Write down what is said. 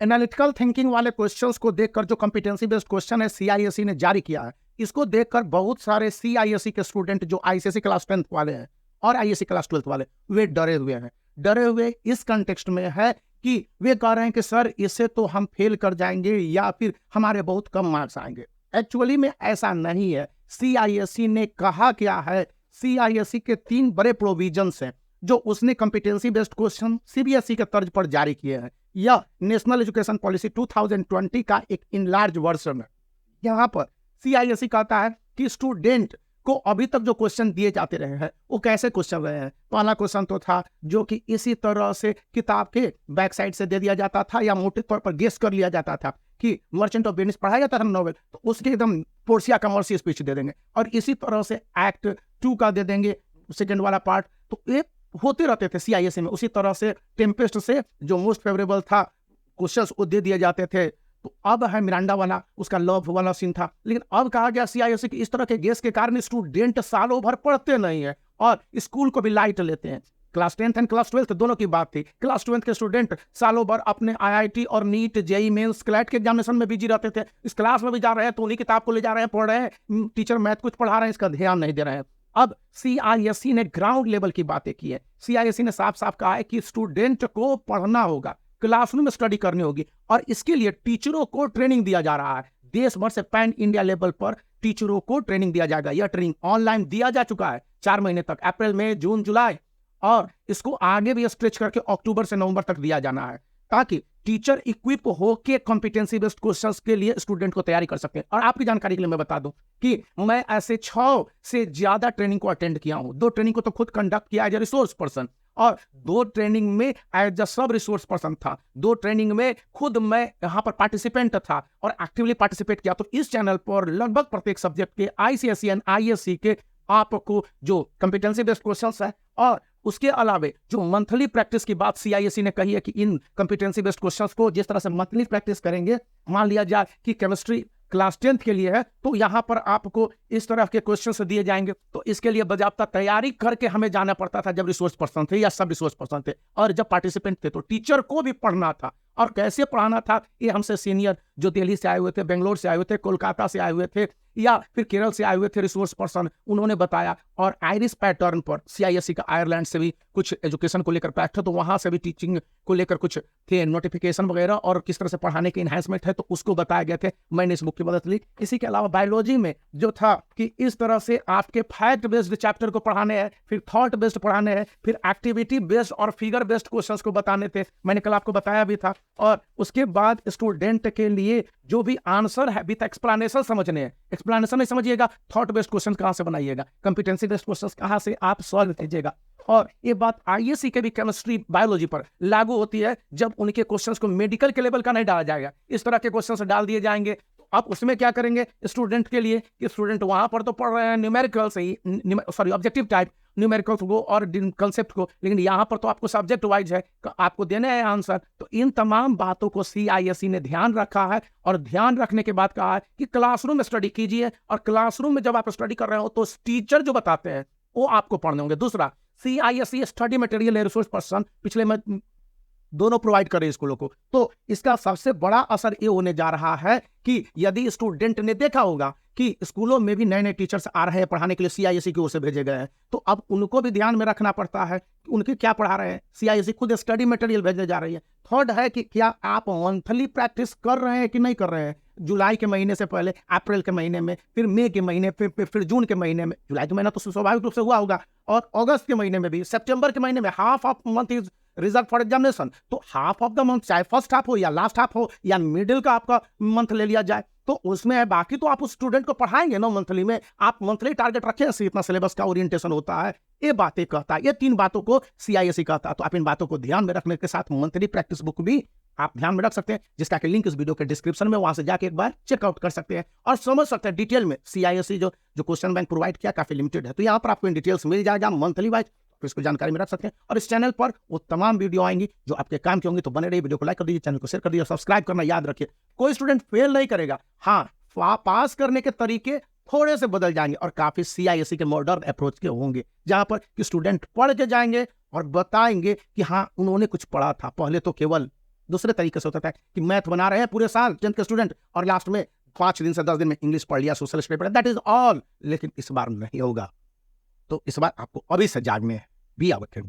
Analytical thinking वाले questions को देखकर जो कॉम्पिटेंसी बेस्ड क्वेश्चन है सीआईएससी ने जारी किया है, इसको देखकर बहुत सारे सीआईएससी के स्टूडेंट जो आईसीएसई क्लास 10th वाले हैं और आईएससी क्लास 12th वाले, वे डरे हुए हैं। डरे हुए इस कंटेक्स्ट में है कि वे कह रहे हैं कि सर इससे तो हम फेल कर जाएंगे या फिर हमारे बहुत कम मार्क्स आएंगे। एक्चुअली में ऐसा नहीं है। सीआईएससी ने कहा क्या है, सीआईएससी के 3 बड़े प्रोविजंस हैं जो उसने कॉम्पिटेंसी बेस्ड क्वेश्चन सीबीएसई के तर्ज पर जारी किए हैं। यह नेशनल एजुकेशन पॉलिसी 2020 का एक इनलार्ज वर्जन है। यहाँ पर सीआईएसई कहता है कि स्टूडेंट को अभी तक जो क्वेश्चन दिए जाते रहे हैं वो कैसे क्वेश्चन रहे हैं। पहला क्वेश्चन तो था जो कि इसी तरह से किताब के बैक साइड से दे दिया जाता था या मोटे तौर पर गेस कर लिया जाता था कि मर्चेंट ऑफ वेनिस पढ़ाया जाता था नॉवेल, तो उसके एकदम पोर्सिया का मर्सी स्पीच दे देंगे और इसी तरह से एक्ट 2 का दे देंगे सेकेंड वाला पार्ट। तो ये होते रहते थे सीआईएससी में। उसी तरह से टेम्पेस्ट से जो मोस्ट फेवरेबल था क्वेश्चंस वो दे दिए जाते थे। तो अब है मिरांडा वाला, उसका लव वाला सीन था। लेकिन अब कहा गया सीआईएससी की इस तरह के गेस के कारण स्टूडेंट सालों भर पढ़ते नहीं है और स्कूल को भी लाइट लेते हैं। Class 10th and class 12th दोनों की बात थी। क्लास 12th के स्टूडेंट सालों भर अपने आईआईटी और नीट जेई मेंस क्लैट के एग्जामिनेशन में बिजी रहते थे। इस क्लास में भी जा रहे हैं तो उन्हीं किताब को ले जा रहे हैं, पढ़ रहे हैं, टीचर मैथ कुछ पढ़ा रहे हैं, इसका ध्यान नहीं दे रहे हैं। अब सीआईएससी ने ग्राउंड लेवल की बातें की है। सीआईएससी ने साफ साफ कहा है कि स्टूडेंट को पढ़ना होगा, क्लासरूम में स्टडी करनी होगी और इसके लिए टीचरों को ट्रेनिंग दिया जा रहा है। देश भर से पैन इंडिया लेवल पर टीचरों को ट्रेनिंग दिया जाएगा। यह ट्रेनिंग ऑनलाइन दिया जा चुका है 4 महीने तक, अप्रैल मई जून जुलाई, और इसको आगे भी स्ट्रेच करके अक्टूबर से नवंबर तक दिया जाना है ताकि टीचर इक्विप हो के कॉम्पिटेंसी बेस्ड क्वेश्चंस के लिए स्टूडेंट को तैयारी कर सकते हैं। और आपकी जानकारी के लिए मैं बता दूं कि मैं ऐसे 6 से ज्यादा ट्रेनिंग को अटेंड किया हूं। 2 ट्रेनिंग को तो खुद कंडक्ट किया एज ए रिसोर्स पर्सन और 2 ट्रेनिंग में एज अ सब रिसोर्स पर्सन था। 2 ट्रेनिंग में खुद मैं यहाँ पर पार्टिसिपेंट था और एक्टिवली पार्टिसिपेट किया। तो इस चैनल पर लगभग प्रत्येक सब्जेक्ट के आईसीएसई एंड आईएससी के आपको जो कॉम्पिटेंसी बेस्ड क्वेश्चंस है और उसके अलावे जो मंथली प्रैक्टिस की बात सीआईएससी ने कही है कि इन कॉम्पिटेंसी बेस्ड क्वेश्चंस को जिस तरह से मंथली प्रैक्टिस करेंगे, मान लिया जाए कि केमिस्ट्री क्लास 10th के लिए है तो यहाँ पर आपको इस तरह के क्वेश्चंस दिए जाएंगे। तो इसके लिए बाकायदा तैयारी करके हमें जाना पड़ता था जब रिसोर्स पर्सन थे या सब रिसोर्स पर्सन थे, और जब पार्टिसिपेंट थे तो टीचर को भी पढ़ना था। और कैसे पढ़ाना था ये हमसे सीनियर जो दिल्ली से आए हुए थे, बेंगलोर से आए हुए थे, कोलकाता से आए हुए थे या फिर केरल से आए हुए थे रिसोर्स पर्सन, उन्होंने बताया। और आयरिश पैटर्न पर सीआईएससी का आयरलैंड से भी कुछ एजुकेशन को लेकर पैक्ट है, तो वहां से भी टीचिंग को लेकर कुछ थे नोटिफिकेशन वगैरह और किस तरह से पढ़ाने के इन्हांसमेंट है, तो उसको बताया गया थे। मैंने इस बुक की मदद ली। इसी के अलावा बायोलॉजी में जो था कि इस तरह से आपके फैक्ट बेस्ड चैप्टर को पढ़ाने हैं, फिर थॉट बेस्ड पढ़ाने हैं, फिर एक्टिविटी बेस्ड और फिगर बेस्ड क्वेश्चंस को बताने थे, मैंने कल आपको बताया भी था। और उसके बाद स्टूडेंट के लिए जो भी आंसर है विद एक्सप्लेनेशन समझने हैं, एक्सप्लेनेशन नहीं समझिएगा, थॉट बेस्ड क्वेश्चन कहां से बनाइएगा, कॉम्पिटेंसी बेस्ड क्वेश्चंस कहां से आप सॉल्व कीजिएगा। और ये बात आईएससी के भी केमिस्ट्री बायोलॉजी पर लागू होती है जब उनके क्वेश्चंस को मेडिकल के लेवल का नहीं डाला जाएगा, इस तरह के क्वेश्चंस डाल दिए जाएंगे। तो आप उसमें क्या करेंगे स्टूडेंट के लिए कि स्टूडेंट वहां पर तो पढ़ रहे हैं न्यूमेरिकल से ही, ऑब्जेक्टिव टाइप न्यूमेरिकल्स को और कंसेप्ट को, लेकिन यहाँ पर तो आपको सब्जेक्ट वाइज है, आपको देने हैं आंसर। तो इन तमाम बातों को सीआईएससी ने ध्यान रखा है और ध्यान रखने के बाद कहा है कि क्लासरूम में स्टडी कीजिए और क्लासरूम में जब आप स्टडी कर रहे हो तो टीचर जो बताते हैं वो आपको पढ़ने होंगे। दूसरा, CISC study material resource person पिछले में दोनों प्रोवाइड कर रहे हैं स्कूलों को, तो इसका सबसे बड़ा असर ये होने जा रहा है कि यदि स्टूडेंट ने देखा होगा कि स्कूलों में भी नए नए टीचर्स आ रहे हैं पढ़ाने के लिए, सीआईएससी की ओर से भेजे गए हैं, तो अब उनको भी ध्यान में रखना पड़ता है कि उनके क्या पढ़ा रहे हैं। सीआईएससी खुद स्टडी मटेरियल भेजने जा रही है। थर्ड है कि क्या आप मंथली प्रैक्टिस कर रहे हैं कि नहीं कर रहे हैं। जुलाई के महीने से पहले, अप्रैल के महीने में, फिर मई के महीने, फिर जून के महीने में, जुलाई का महीना तो स्वाभाविक रूप से हुआ होगा, और अगस्त के महीने में भी, सितंबर के महीने में, half of month is reserve for examination. तो हाफ ऑफ द मंथ, चाहे फर्स्ट हाफ हो या लास्ट हाफ हो या मिडिल का आपका मंथ ले लिया जाए, तो उसमें है। बाकी तो आप उस स्टूडेंट को पढ़ाएंगे ना मंथली में, आप मंथली टारगेट रखें, इतना सिलेबस का ओरिएंटेशन होता है। ये बातें कहता है, ये 3 बातों को सीआईएससी कहता है। तो आप इन बातों को ध्यान में रखने के साथ मंथली प्रैक्टिस बुक भी आप ध्यान में रख सकते हैं, जिसका कि लिंक इस वीडियो के डिस्क्रिप्शन में, वहां से जाके एक बार चेकआउट कर सकते हैं और समझ सकते हैं डिटेल में। सीआईएससी जो क्वेश्चन बैंक प्रोवाइड किया काफी लिमिटेड है, तो यहाँ पर आपको इन डिटेल्स मिल जाएगा मंथली वाइज, तो इसको जानकारी में रख सकते हैं। और इस चैनल पर वो तमाम वीडियो आएंगी जो आपके काम की होंगी। तो बने रहिए, वीडियो को लाइक कर दीजिए, चैनल को शेयर कर दीजिए, सब्सक्राइब करना याद रखिए। कोई स्टूडेंट फेल नहीं करेगा, हाँ पास करने के तरीके थोड़े से बदल जाएंगे और काफी सीआईएससी के मॉडर्न अप्रोच के होंगे, जहां पर कि स्टूडेंट पढ़ के जाएंगे और बताएंगे कि हाँ उन्होंने कुछ पढ़ा था। पहले तो केवल दूसरे तरीके से होता है कि मैथ बना रहे हैं पूरे साल 10th के स्टूडेंट और लास्ट में 5 दिन से 10 दिन में इंग्लिश पढ़ लिया, सोशल स्टडी पढ़ा, दैट इज ऑल। लेकिन इस बार नहीं होगा। तो इस बार आपको अभी से जागने बी आवर नाउ।